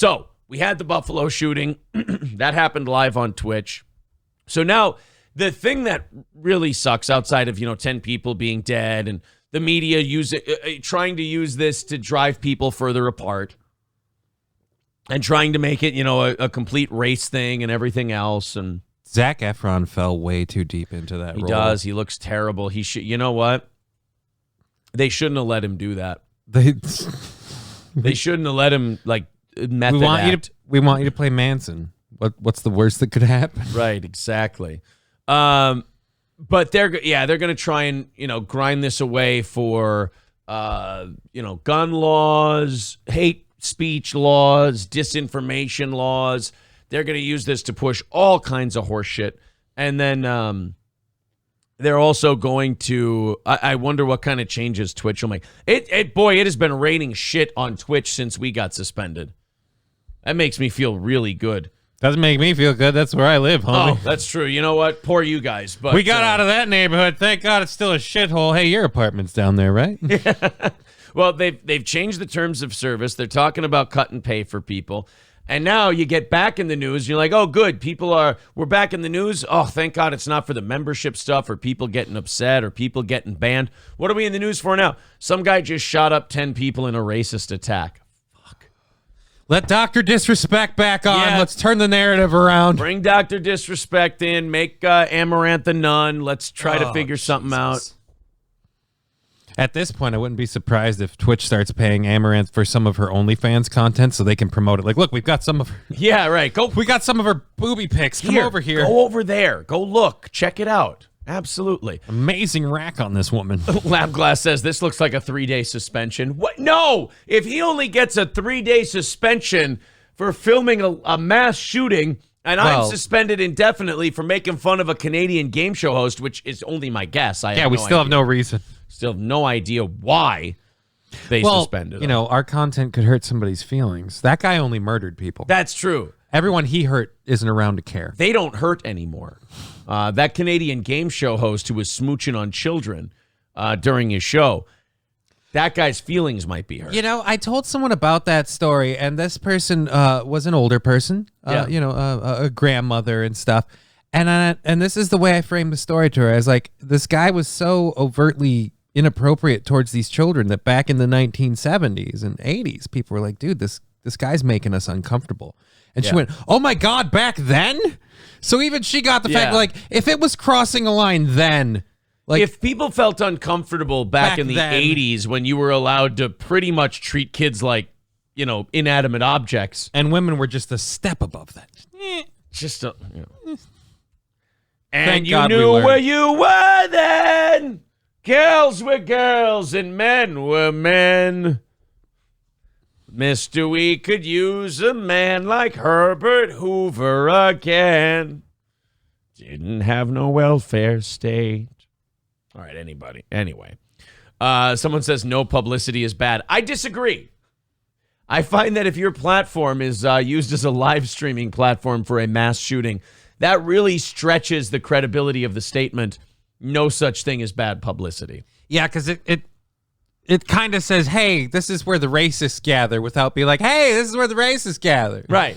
So we had the Buffalo shooting. That happened live on Twitch. So now the thing that really sucks outside of, 10 people being dead and the media trying to use this to drive people further apart and trying to make it, a complete race thing and everything else. And Zac Efron fell way too deep into that role. He does. He looks terrible. He should. You know what? They shouldn't have let him do that. They shouldn't have let him method act. We want you to play Manson. What's the worst that could happen? Right, exactly. But they're going to try and grind this away for gun laws, hate speech laws, disinformation laws. They're going to use this to push all kinds of horse shit, and then they're also going to. I wonder what kind of changes Twitch will make. It has been raining shit on Twitch since we got suspended. That makes me feel really good. Doesn't make me feel good. That's where I live, homie. Oh, that's true. You know what? Poor you guys. But we got out of that neighborhood. Thank God it's still a shithole. Hey, your apartment's down there, right? Yeah. Well, they've changed the terms of service. They're talking about cut and pay for people. And now you get back in the news. You're like, oh, good. We're back in the news. Oh, thank God it's not for the membership stuff or people getting upset or people getting banned. What are we in the news for now? Some guy just shot up 10 people in a racist attack. Let Dr. Disrespect back on. Yeah. Let's turn the narrative around. Bring Dr. Disrespect in. Make Amaranth a nun. Let's try to figure something out. At this point, I wouldn't be surprised if Twitch starts paying Amaranth for some of her OnlyFans content so they can promote it. Like, look, we've got some of her... Yeah, right. We got some of her booby pics. Come over here. Go over there. Go look. Check it out. Absolutely. Amazing rack on this woman. Lab Glass says this looks like a 3-day suspension. What? No! If he only gets a 3-day suspension for filming a mass shooting, and I'm suspended indefinitely for making fun of a Canadian game show host, which is only my guess. We still have no reason. Still have no idea why they suspended him. Our content could hurt somebody's feelings. That guy only murdered people. That's true. Everyone he hurt isn't around to care. They don't hurt anymore. That Canadian game show host who was smooching on children during his show, that guy's feelings might be hurt. I told someone about that story, and this person was an older person, a grandmother and stuff. And this is the way I framed the story to her. I was like, this guy was so overtly inappropriate towards these children that back in the 1970s and 80s, people were like, dude, this guy's making us uncomfortable. And she went, oh my God, back then? So even she got the fact, like, if it was crossing a line then, like, if people felt uncomfortable back in the 80s when you were allowed to pretty much treat kids like, inanimate objects. And women were just a step above that. Just a, And you knew where you were then. Girls were girls and men were men. Mister, we could use a man like Herbert Hoover again. Didn't have no welfare state. All right, anyway. Someone says no publicity is bad. I disagree. I find that if your platform is used as a live streaming platform for a mass shooting, that really stretches the credibility of the statement, no such thing as bad publicity. Yeah, because it kind of says, hey, this is where the racists gather, without being like, hey, this is where the racists gather. Right.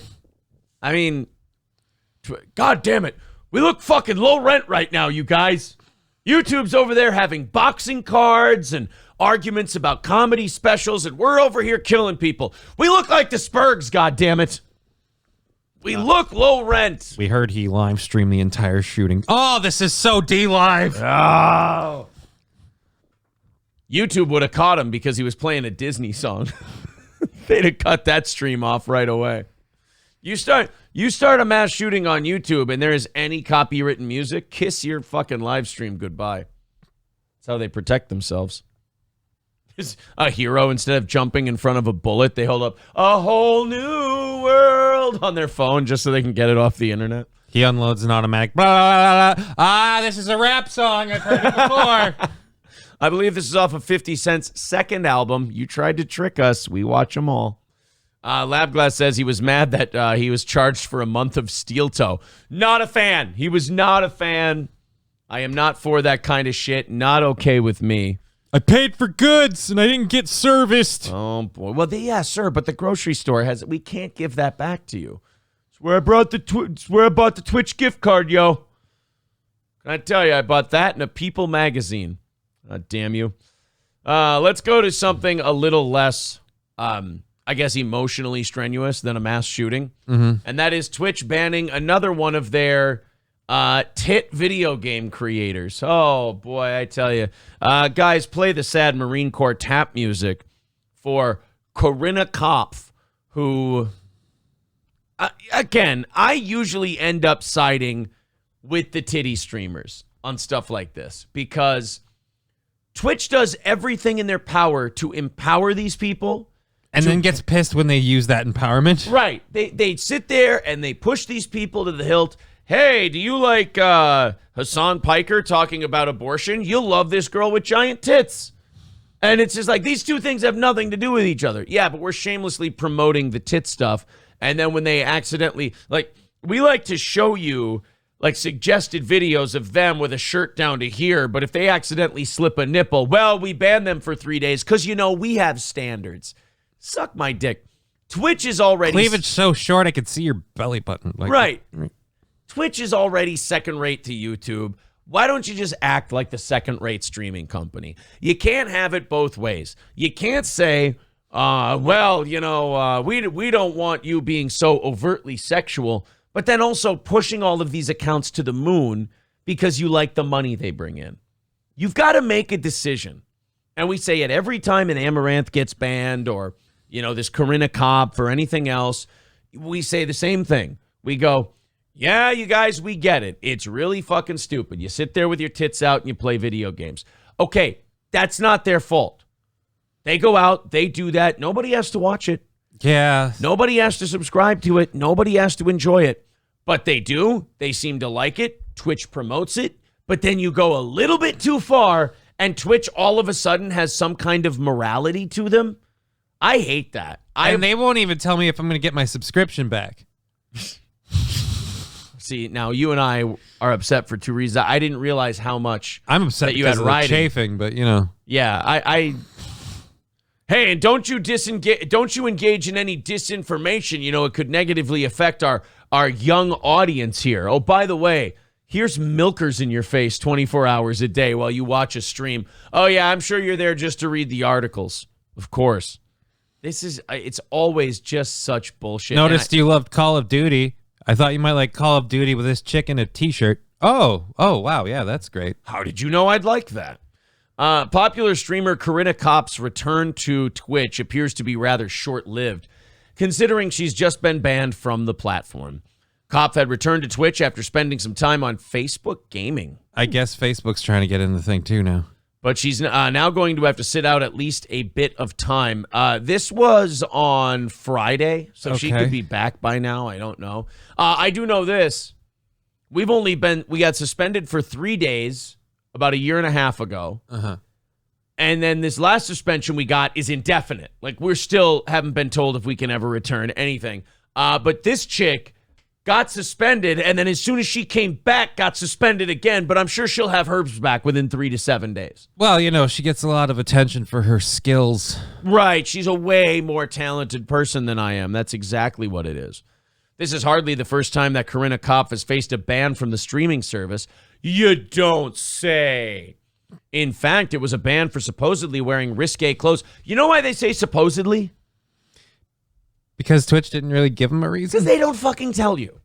I mean, God damn it. We look fucking low rent right now, you guys. YouTube's over there having boxing cards and arguments about comedy specials, and we're over here killing people. We look like the Spurgs, God damn it. We look low rent. We heard he live streamed the entire shooting. Oh, this is so D-Live. Oh. YouTube would have caught him because he was playing a Disney song. They'd have cut that stream off right away. You start a mass shooting on YouTube and there is any copywritten music, kiss your fucking live stream goodbye. That's how they protect themselves. A hero, instead of jumping in front of a bullet, they hold up a whole new world on their phone just so they can get it off the internet. He unloads an automatic. Blah, blah, blah, blah. This is a rap song. I've heard it before. I believe this is off of 50 Cent's second album. You tried to trick us. We watch them all. Labglass says he was mad that he was charged for a month of steel toe. Not a fan. He was not a fan. I am not for that kind of shit. Not okay with me. I paid for goods and I didn't get serviced. Oh boy. Well, yeah, sir, but the grocery store we can't give that back to you. It's where I bought the Twitch gift card, yo. Can I tell you, I bought that in a People magazine. Damn you. Let's go to something a little less, I guess, emotionally strenuous than a mass shooting. And that is Twitch banning another one of their tit video game creators. Oh, boy, I tell you. Guys, play the sad Marine Corps tap music for Corinna Kopf, who, again, I usually end up siding with the titty streamers on stuff like this because Twitch does everything in their power to empower these people. And then gets pissed when they use that empowerment. Right. They sit there and they push these people to the hilt. Hey, do you like Hassan Piker talking about abortion? You'll love this girl with giant tits. And it's just like, these two things have nothing to do with each other. Yeah, but we're shamelessly promoting the tit stuff. And then when they accidentally, like, we like to show you, like, suggested videos of them with a shirt down to here. But if they accidentally slip a nipple, well, we ban them for 3 days because, you know, we have standards. Suck my dick. Twitch is already... Cleavage so short I could see your belly button. Like, right. Twitch is already second-rate to YouTube. Why don't you just act like the second-rate streaming company? You can't have it both ways. You can't say, well, you know, we don't want you being so overtly sexual, but then also pushing all of these accounts to the moon because you like the money they bring in. You've got to make a decision. And we say it every time an Amaranth gets banned or, you know, this Corinna Kopf or anything else. We say the same thing. We go, yeah, you guys, we get it. It's really fucking stupid. You sit there with your tits out and you play video games. Okay, that's not their fault. They go out, they do that. Nobody has to watch it. Yeah. Nobody has to subscribe to it. Nobody has to enjoy it. But they do. They seem to like it. Twitch promotes it. But then you go a little bit too far and Twitch all of a sudden has some kind of morality to them. I hate that. And they won't even tell me if I'm going to get my subscription back. See, now you and I are upset for two reasons. I didn't realize how much I'm upset that you because had of the riding. chafing, but you know. Yeah, Hey, and don't you engage in any disinformation. You know, it could negatively affect our young audience here. Oh, by the way, here's milkers in your face 24 hours a day while you watch a stream. Oh yeah, I'm sure you're there just to read the articles. Of course. It's always just such bullshit. Noticed you loved Call of Duty. I thought you might like Call of Duty with this chick in a t-shirt. Oh, wow, yeah, that's great. How did you know I'd like that? Popular streamer Corinna Kopf's return to Twitch appears to be rather short-lived, considering she's just been banned from the platform. Kopf had returned to Twitch after spending some time on Facebook gaming. I guess Facebook's trying to get in the thing too now. But she's now going to have to sit out at least a bit of time. This was on Friday, so she could be back by now. I don't know. I do know this. We got suspended for 3 days about a year and a half ago. And then this last suspension we got is indefinite. Like, we're still haven't been told if we can ever return anything. But this chick got suspended, and then as soon as she came back, got suspended again. But I'm sure she'll have hers back within 3 to 7 days. Well, you know, she gets a lot of attention for her skills. Right. She's a way more talented person than I am. That's exactly what it is. This is hardly the first time that Corinna Kopf has faced a ban from the streaming service. You don't say. In fact, it was a ban for supposedly wearing risque clothes. You know why they say supposedly? Because Twitch didn't really give them a reason? Because they don't fucking tell you.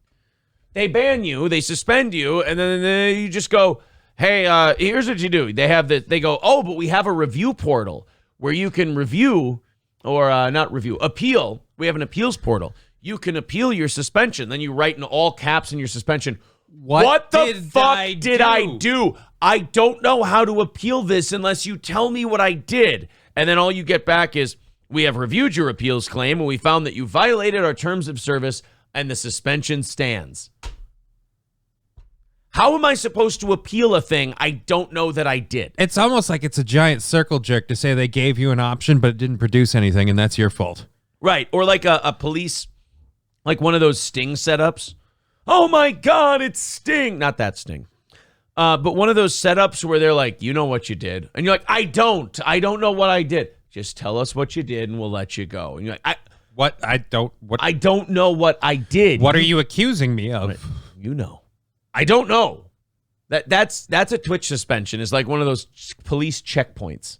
They ban you, they suspend you, and then you just go, hey, here's what you do. They go, oh, but we have a review portal where you can review, or not review, appeal. We have an appeals portal. You can appeal your suspension. Then you write in all caps in your suspension, what the fuck did I do? I don't know how to appeal this unless you tell me what I did. And then all you get back is, we have reviewed your appeals claim, and we found that you violated our terms of service, and the suspension stands. How am I supposed to appeal a thing I don't know that I did? It's almost like it's a giant circle jerk to say they gave you an option, but it didn't produce anything, and that's your fault. Right, or like a police, like one of those Sting setups. Oh my God, it's Sting. Not that Sting. But one of those setups where they're like, you know what you did. And you're like, I don't know what I did. Just tell us what you did and we'll let you go. And you're like, I don't know what I did. What are you accusing me of? You know. I don't know. That's a Twitch suspension. It's like one of those police checkpoints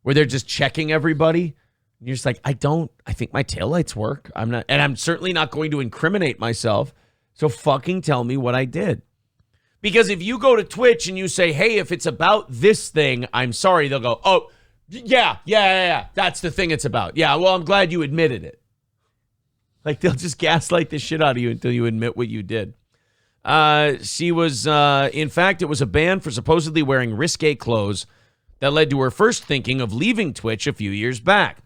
where they're just checking everybody. And you're just like, I think my taillights work. I'm certainly not going to incriminate myself. So fucking tell me what I did. Because if you go to Twitch and you say, hey, if it's about this thing, I'm sorry, they'll go, oh, yeah. That's the thing it's about. Yeah, well, I'm glad you admitted it. Like, they'll just gaslight the shit out of you until you admit what you did. She was, in fact, it was a ban for supposedly wearing risque clothes that led to her first thinking of leaving Twitch a few years back.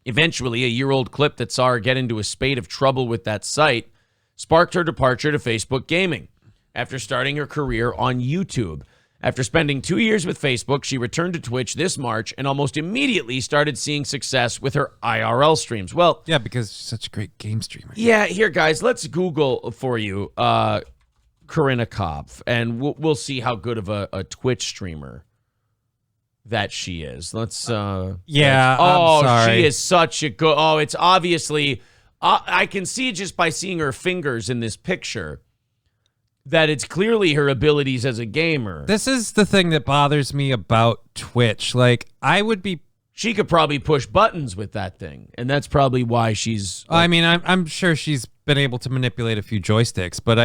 Eventually, a year-old clip that saw her get into a spate of trouble with that site sparked her departure to Facebook gaming after starting her career on YouTube. After spending 2 years with Facebook, she returned to Twitch this March and almost immediately started seeing success with her IRL streams. Well, yeah, because she's such a great game streamer. Yeah, here, guys, let's Google for you Corinna Kopf, and we'll see how good of a Twitch streamer that she is. Let's I'm she sorry. is such a good. Oh, it's obviously I can see just by seeing her fingers in this picture that it's clearly her abilities as a gamer. This is the thing that bothers me about Twitch. Like, she could probably push buttons with that thing, and that's probably why she's I mean, I'm sure she's been able to manipulate a few joysticks, but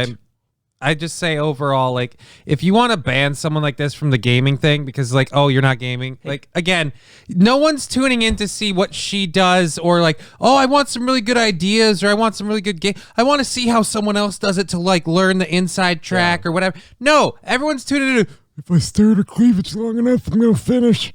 I just say overall, like, if you want to ban someone like this from the gaming thing because, like, oh, you're not gaming, like, again, no one's tuning in to see what she does or like, oh, I want some really good ideas or I want some really good game. I want to see how someone else does it to, like, learn the inside track or whatever. No, everyone's tuning in to, if I stare at cleavage long enough, I'm going to finish.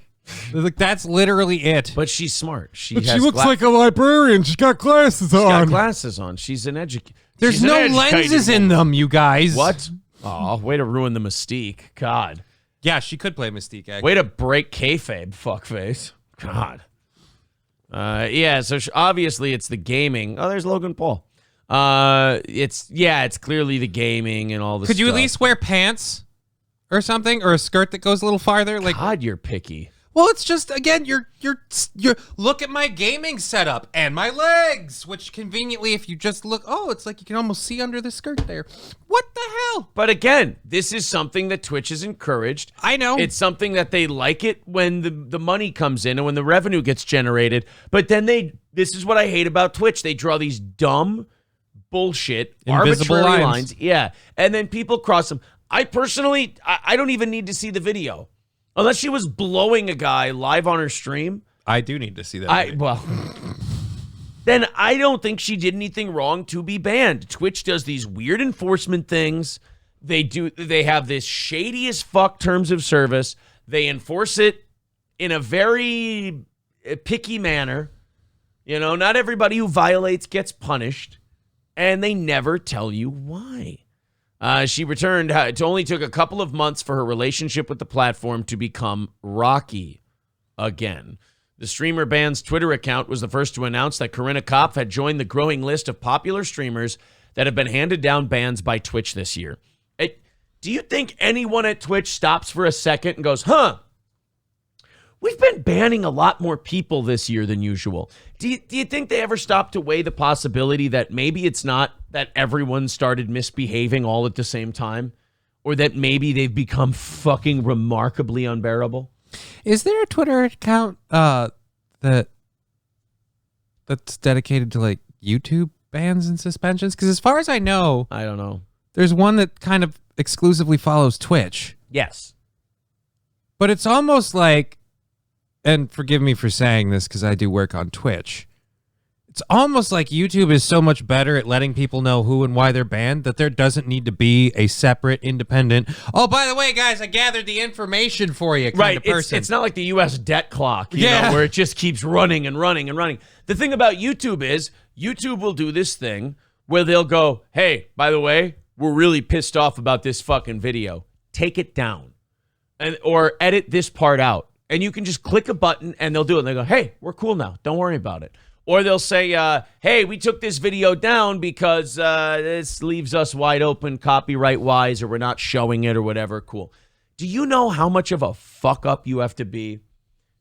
Like, that's literally it. But she's smart. She looks like a librarian. She's got glasses on. She's got glasses on. She's an educator. There's no lenses in them, you guys. What? Oh, way to ruin the mystique. God. Yeah, she could play Mystique, actually. Way to break kayfabe, fuckface. God. Yeah, so obviously it's the gaming. Oh, there's Logan Paul. It's clearly the gaming and all this Could you stuff. at least wear pants or something, or a skirt that goes a little farther? Like, God, you're picky. well, it's just, again, you're look at my gaming setup and my legs, which conveniently, if you just look, oh, it's like you can almost see under the skirt there. What the hell? But again, this is something that Twitch has encouraged. I know. It's something that they like it when the money comes in and when the revenue gets generated. But then this is what I hate about Twitch. They draw these dumb bullshit, invisible arbitrary lines. Yeah. And then people cross them. I personally, I don't even need to see the video. Unless she was blowing a guy live on her stream. I do need to see that. Then I don't think she did anything wrong to be banned. Twitch does these weird enforcement things. They have this shady as fuck terms of service. They enforce it in a very picky manner. You know, not everybody who violates gets punished. And they never tell you why. She returned. It only took a couple of months for her relationship with the platform to become rocky again. The streamer band's Twitter account was the first to announce that Corinna Kopf had joined the growing list of popular streamers that have been handed down bans by Twitch this year. Do you think anyone at Twitch stops for a second and goes, we've been banning a lot more people this year than usual? Do you think they ever stop to weigh the possibility that maybe it's not that everyone started misbehaving all at the same time, or that maybe they've become fucking remarkably unbearable? Is there a Twitter account that's dedicated to, like, YouTube bans and suspensions? Because as far as I know, I don't know. There's one that kind of exclusively follows Twitch. Yes. But it's almost like, and forgive me for saying this because I do work on Twitch, it's almost like YouTube is so much better at letting people know who and why they're banned that there doesn't need to be a separate, independent, oh, by the way, guys, I gathered the information for you kind of person. It's not like the U.S. debt clock, you know, where it just keeps running and running and running. The thing about YouTube is YouTube will do this thing where they'll go, hey, by the way, we're really pissed off about this fucking video. Take it down or edit this part out. And you can just click a button and they'll do it. And they go, hey, we're cool now. Don't worry about it. Or they'll say, hey, we took this video down because this leaves us wide open copyright-wise, or we're not showing it or whatever. Cool. Do you know how much of a fuck-up you have to be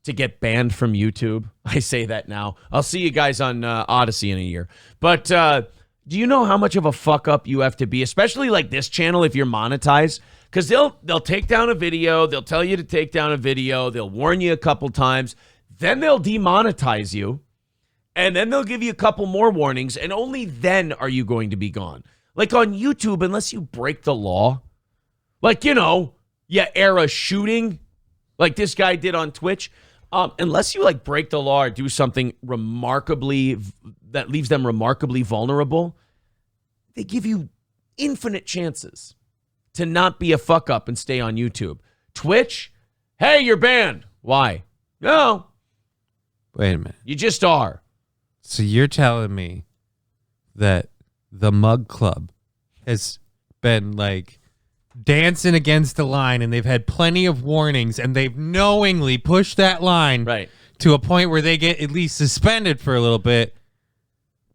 to get banned from YouTube? I say that now. I'll see you guys on Odyssey in a year. But do you know how much of a fuck-up you have to be, especially like this channel if you're monetized? Because they'll take down a video. They'll tell you to take down a video. They'll warn you a couple times. Then they'll demonetize you. And then they'll give you a couple more warnings, and only then are you going to be gone. Like on YouTube, unless you break the law, like, you air a shooting like this guy did on Twitch, unless you like break the law or do something that leaves them remarkably vulnerable, they give you infinite chances to not be a fuck up and stay on YouTube. Twitch, hey, you're banned. Why? No. Wait a minute. You just are. So you're telling me that the Mug Club has been like dancing against the line, and they've had plenty of warnings, and they've knowingly pushed that line to a point where they get at least suspended for a little bit.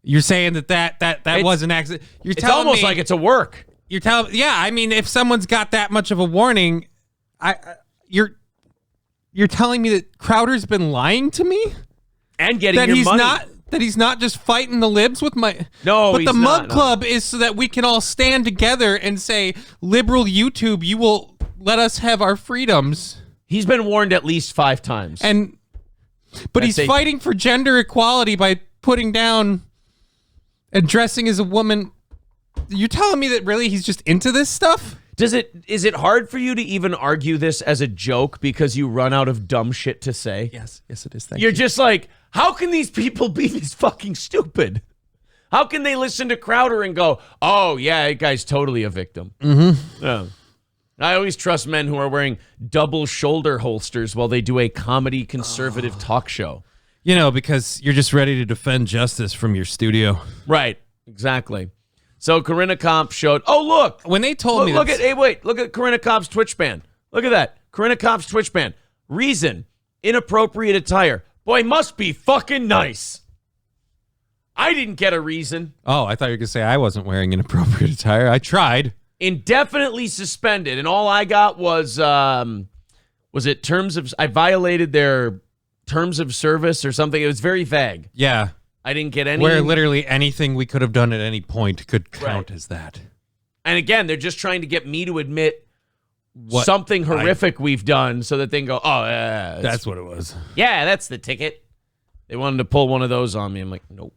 You're saying that wasn't accident. It's almost like it's a work. You're telling, yeah. I mean, if someone's got that much of a warning, you're telling me that Crowder's been lying to me and getting your money. That he's not just fighting the libs with my... No, but he's the not, Mug Club is so that we can all stand together and say, liberal YouTube, you will let us have our freedoms. He's been warned at least 5 times. But he's fighting for gender equality by putting down and dressing as a woman. You're telling me that really he's just into this stuff? Is it hard for you to even argue this as a joke because you run out of dumb shit to say? Yes, it is. You're just like, how can these people be this fucking stupid? How can they listen to Crowder and go, oh, yeah, that guy's totally a victim? Mm-hmm. Yeah. I always trust men who are wearing double shoulder holsters while they do a comedy conservative talk show. Because you're just ready to defend justice from your studio. Right, exactly. So Corinna Kopf showed, oh, look. When they told me look at Corinna Kopf's Twitch ban. Look at that. Corinna Kopf's Twitch ban. Reason, inappropriate attire. Boy, must be fucking nice. I didn't get a reason. Oh, I thought you were going to say I wasn't wearing inappropriate attire. I tried. Indefinitely suspended. And all I got was it I violated their terms of service or something. It was very vague. Yeah. I didn't get any. Where literally anything we could have done at any point could count as that. And again, they're just trying to get me to admit something horrific we've done so that they can go, oh, yeah. That's what it was. Yeah, that's the ticket. They wanted to pull one of those on me. I'm like, nope.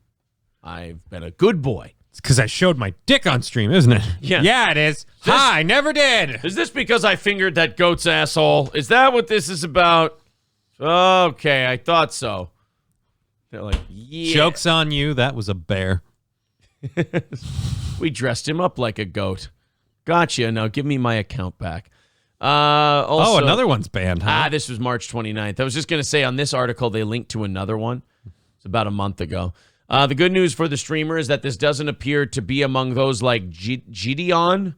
I've been a good boy. It's because I showed my dick on stream, isn't it? Yeah. Yeah, it is. I never did. Is this because I fingered that goat's asshole? Is that what this is about? Okay, I thought so. They're like, yeah. Joke's on you. That was a bear. We dressed him up like a goat. Gotcha. Now give me my account back. Also, another one's banned, huh? This was March 29th. I was just going to say on this article, they linked to another one. It's about a month ago. The good news for the streamer is that this doesn't appear to be among those like Gideon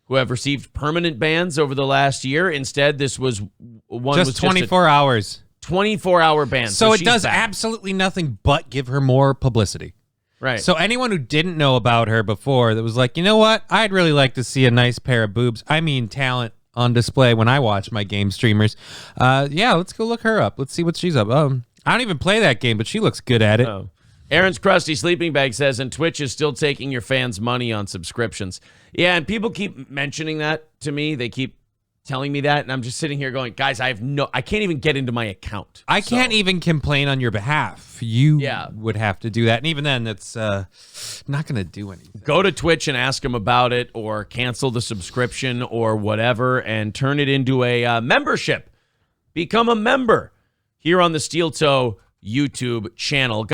who have received permanent bans over the last year. Instead, this was one just 24 hours. 24-hour ban. So it does absolutely nothing but give her more publicity. Right. So anyone who didn't know about her before that was like, you know what? I'd really like to see a nice pair of boobs. I mean, talent on display when I watch my game streamers. Yeah, let's go look her up. Let's see what she's up. I don't even play that game, but she looks good at it. Oh. Aaron's Krusty Sleeping Bag says, and Twitch is still taking your fans' money on subscriptions. Yeah, and people keep mentioning that to me. They keep telling me that, and I'm just sitting here going, guys, I can't even get into my account. I can't even complain on your behalf. You would have to do that, and even then, that's not going to do anything. Go to Twitch and ask them about it, or cancel the subscription, or whatever, and turn it into a membership. Become a member here on the Steel Toe YouTube channel.